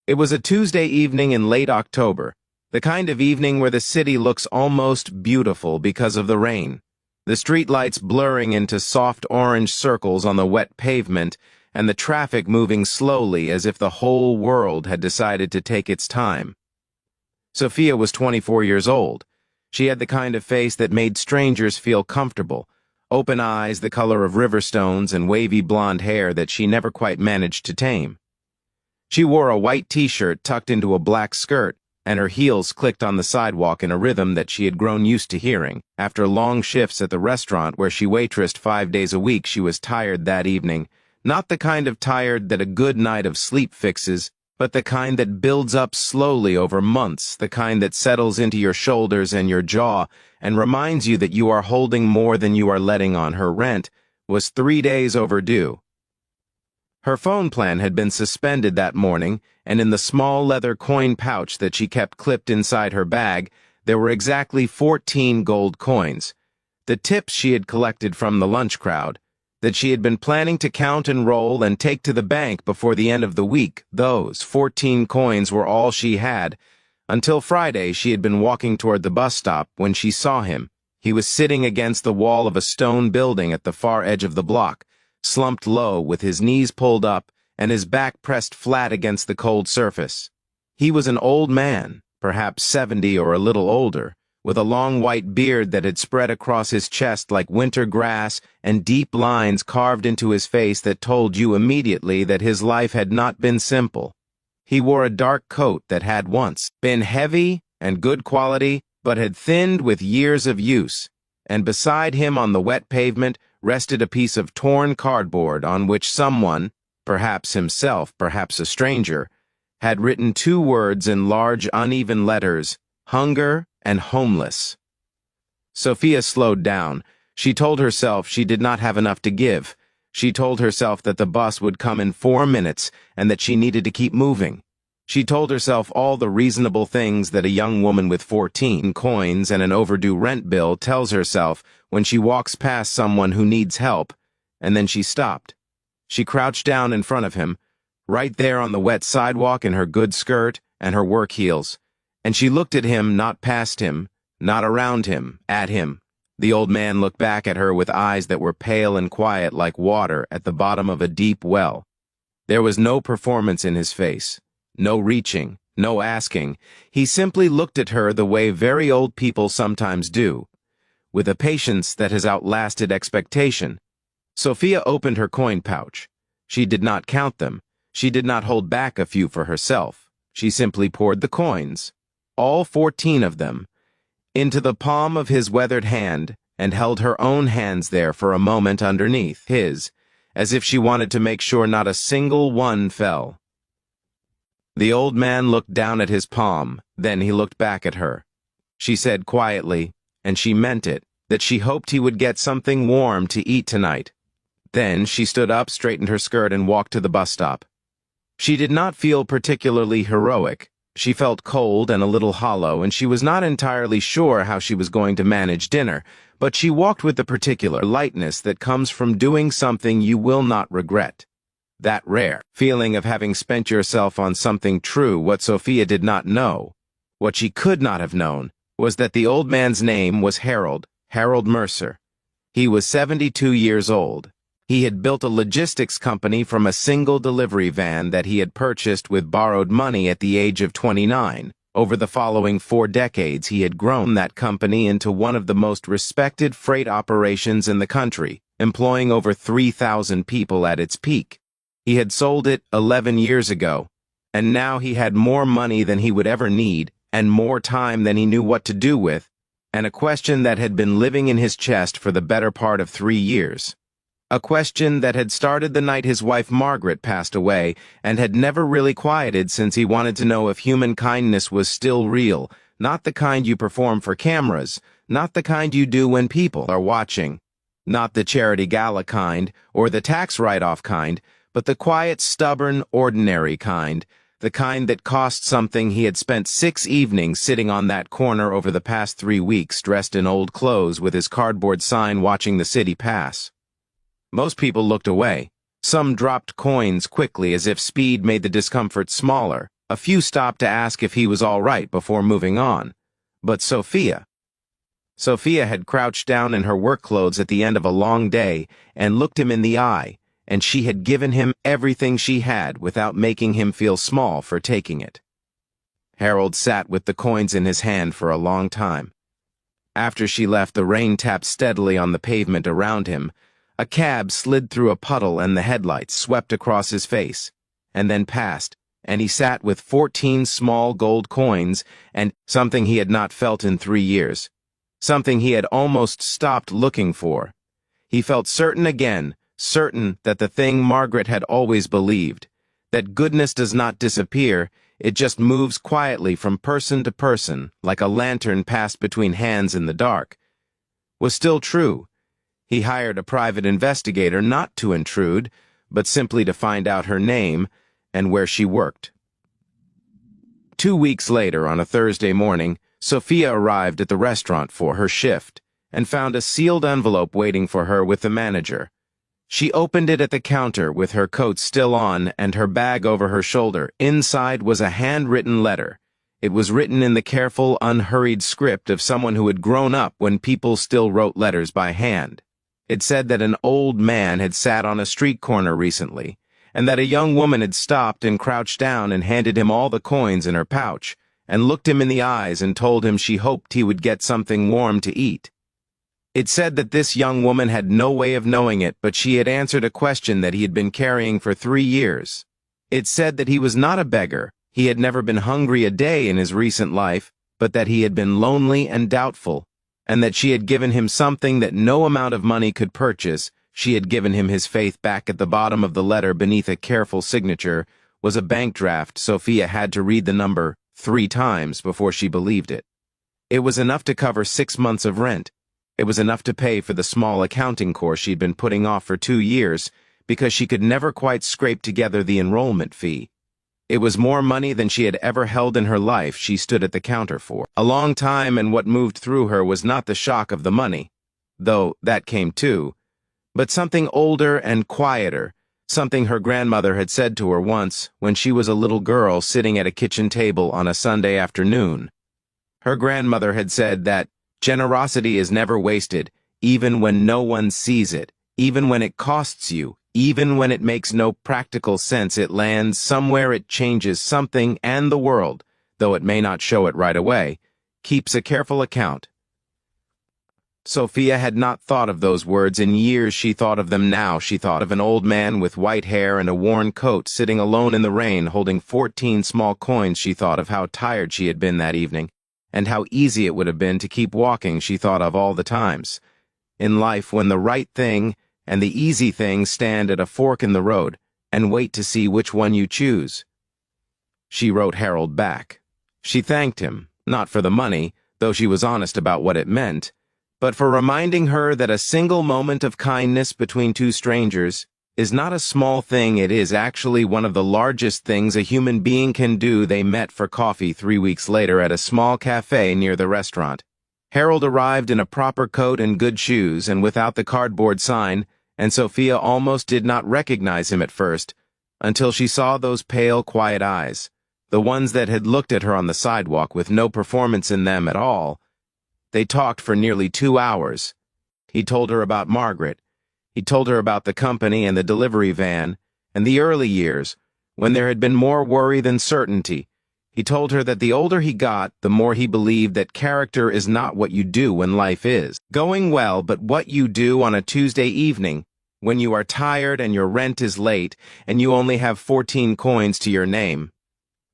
It was a Tuesday evening in late October, the kind of evening where the city looks almost beautiful because of the rain, the streetlights blurring into soft orange circles on the wet pavement, and the traffic moving slowly as if the whole world had decided to take its time. Sophia was 24 years old. She had the kind of face that made strangers feel comfortable, open eyes the color of river stones, and wavy blonde hair that she never quite managed to tame. She wore a white t-shirt tucked into a black skirt, and her heels clicked on the sidewalk in a rhythm that she had grown used to hearing. After long shifts at the restaurant where she waitressed 5 days a week, she was tired that evening. Not the kind of tired that a good night of sleep fixes, but the kind that builds up slowly over months, the kind that settles into your shoulders and your jaw and reminds you that you are holding more than you are letting on. Her rent was 3 days overdue. Her phone plan had been suspended that morning, and in the small leather coin pouch that she kept clipped inside her bag, there were exactly 14 gold coins, the tips she had collected from the lunch crowd, that she had been planning to count and roll and take to the bank before the end of the week. Those 14 coins were all she had. Until Friday, she had been walking toward the bus stop when she saw him. He was sitting against the wall of a stone building at the far edge of the block, slumped low with his knees pulled up and his back pressed flat against the cold surface. He was an old man, perhaps 70 or a little older, with a long white beard that had spread across his chest like winter grass and deep lines carved into his face that told you immediately that his life had not been simple. He wore a dark coat that had once been heavy and good quality, but had thinned with years of use, and beside him on the wet pavement rested a piece of torn cardboard on which someone, perhaps himself, perhaps a stranger, had written 2 words in large uneven letters: hunger and homeless. Sophia slowed down. She told herself she did not have enough to give. She told herself that the bus would come in 4 minutes and that she needed to keep moving. She told herself all the reasonable things that a young woman with 14 coins and an overdue rent bill tells herself when she walks past someone who needs help, and then she stopped. She crouched down in front of him, right there on the wet sidewalk in her good skirt and her work heels, and she looked at him, not past him, not around him, at him. The old man looked back at her with eyes that were pale and quiet like water at the bottom of a deep well. There was no performance in his face. No reaching, no asking. He simply looked at her the way very old people sometimes do, with a patience that has outlasted expectation. Sophia opened her coin pouch. She did not count them. She did not hold back a few for herself. She simply poured the coins, all 14 of them, into the palm of his weathered hand and held her own hands there for a moment underneath his, as if she wanted to make sure not a single one fell. The old man looked down at his palm, then he looked back at her. She said quietly, and she meant it, that she hoped he would get something warm to eat tonight. Then she stood up, straightened her skirt, and walked to the bus stop. She did not feel particularly heroic. She felt cold and a little hollow, and she was not entirely sure how she was going to manage dinner, but she walked with the particular lightness that comes from doing something you will not regret. That rare feeling of having spent yourself on something true. What Sophia did not know, what she could not have known, was that the old man's name was Harold Mercer. He was 72 years old. He had built a logistics company from a single delivery van that he had purchased with borrowed money at the age of 29. Over the following 4 decades, he had grown that company into one of the most respected freight operations in the country, employing over 3,000 people at its peak. He had sold it 11 years ago, and now he had more money than he would ever need, and more time than he knew what to do with, and a question that had been living in his chest for the better part of 3 years. A question that had started the night his wife Margaret passed away, and had never really quieted since he wanted to know if human kindness was still real, not the kind you perform for cameras, not the kind you do when people are watching, not the charity gala kind, or the tax write-off kind, but the quiet, stubborn, ordinary kind, the kind that cost something. He had spent 6 evenings sitting on that corner over the past 3 weeks, dressed in old clothes with his cardboard sign watching the city pass. Most people looked away. Some dropped coins quickly as if speed made the discomfort smaller. A few stopped to ask if he was all right before moving on. But Sophia had crouched down in her work clothes at the end of a long day and looked him in the eye, and she had given him everything she had without making him feel small for taking it. Harold sat with the coins in his hand for a long time. After she left, the rain tapped steadily on the pavement around him. A cab slid through a puddle and the headlights swept across his face, and then passed, and he sat with 14 small gold coins and something he had not felt in 3 years. Something he had almost stopped looking for. He felt certain again, certain that the thing Margaret had always believed, that goodness does not disappear, it just moves quietly from person to person, like a lantern passed between hands in the dark, was still true. He hired a private investigator not to intrude, but simply to find out her name and where she worked. 2 weeks later, on a Thursday morning, Sophia arrived at the restaurant for her shift and found a sealed envelope waiting for her with the manager. She opened it at the counter with her coat still on and her bag over her shoulder. Inside was a handwritten letter. It was written in the careful, unhurried script of someone who had grown up when people still wrote letters by hand. It said that an old man had sat on a street corner recently, and that a young woman had stopped and crouched down and handed him all the coins in her pouch, and looked him in the eyes and told him she hoped he would get something warm to eat. It said that this young woman had no way of knowing it, but she had answered a question that he had been carrying for 3 years. It said that he was not a beggar, he had never been hungry a day in his recent life, but that he had been lonely and doubtful, and that she had given him something that no amount of money could purchase. She had given him his faith back. At the bottom of the letter, beneath a careful signature, was a bank draft. Sophia had to read the number 3 times before she believed it. It was enough to cover 6 months of rent. It was enough to pay for the small accounting course she'd been putting off for 2 years because she could never quite scrape together the enrollment fee. It was more money than she had ever held in her life. She stood at the counter for a long time, and what moved through her was not the shock of the money, though that came too, but something older and quieter, something her grandmother had said to her once when she was a little girl sitting at a kitchen table on a Sunday afternoon. Her grandmother had said that generosity is never wasted, even when no one sees it, even when it costs you, even when it makes no practical sense. It lands somewhere, it changes something and the world, though it may not show it right away, keeps a careful account. Sophia had not thought of those words in years. She thought of them now. She thought of an old man with white hair and a worn coat sitting alone in the rain holding 14 small coins. She thought of how tired she had been that evening, and how easy it would have been to keep walking. She thought of all the times in life when the right thing and the easy thing stand at a fork in the road and wait to see which one you choose. She wrote Harold back. She thanked him, not for the money, though she was honest about what it meant, but for reminding her that a single moment of kindness between 2 strangers is not a small thing. It is actually one of the largest things a human being can do. They met for coffee 3 weeks later at a small cafe near the restaurant. Harold arrived in a proper coat and good shoes and without the cardboard sign, and Sophia almost did not recognize him at first, until she saw those pale, quiet eyes, the ones that had looked at her on the sidewalk with no performance in them at all. They talked for nearly 2 hours. He told her about Margaret. He told her about the company and the delivery van, and the early years, when there had been more worry than certainty. He told her that the older he got, the more he believed that character is not what you do when life is going well, but what you do on a Tuesday evening, when you are tired and your rent is late, and you only have 14 coins to your name.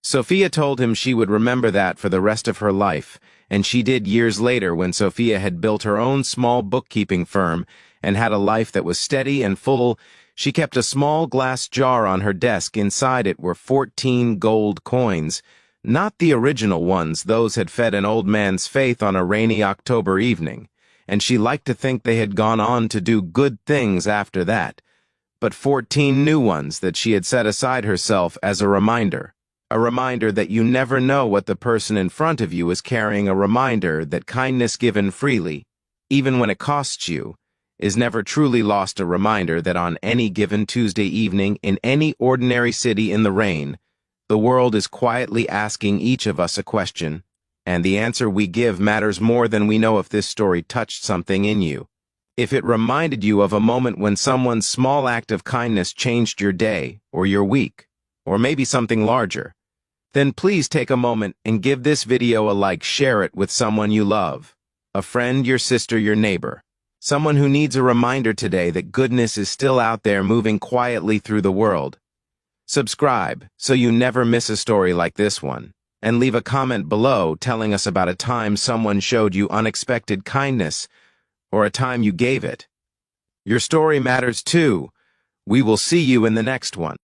Sophia told him she would remember that for the rest of her life, and she did years later when Sophia had built her own small bookkeeping firm and had a life that was steady and full. She kept a small glass jar on her desk. Inside it were 14 gold coins, not the original ones. Those had fed an old man's faith on a rainy October evening, and she liked to think they had gone on to do good things after that, but 14 new ones that she had set aside herself as a reminder that you never know what the person in front of you is carrying, a reminder that kindness given freely, even when it costs you, is never truly lost, a reminder that on any given Tuesday evening in any ordinary city in the rain, The world is quietly asking each of us a question, and the answer we give matters more than we know if this story touched something in you. If it reminded you of a moment when someone's small act of kindness changed your day, or your week, or maybe something larger, then please take a moment and give this video a like. Share it with someone you love, a friend, your sister, your neighbor, someone who needs a reminder today that goodness is still out there moving quietly through the world. Subscribe so you never miss a story like this one, and leave a comment below telling us about a time someone showed you unexpected kindness or a time you gave it. Your story matters too. We will see you in the next one.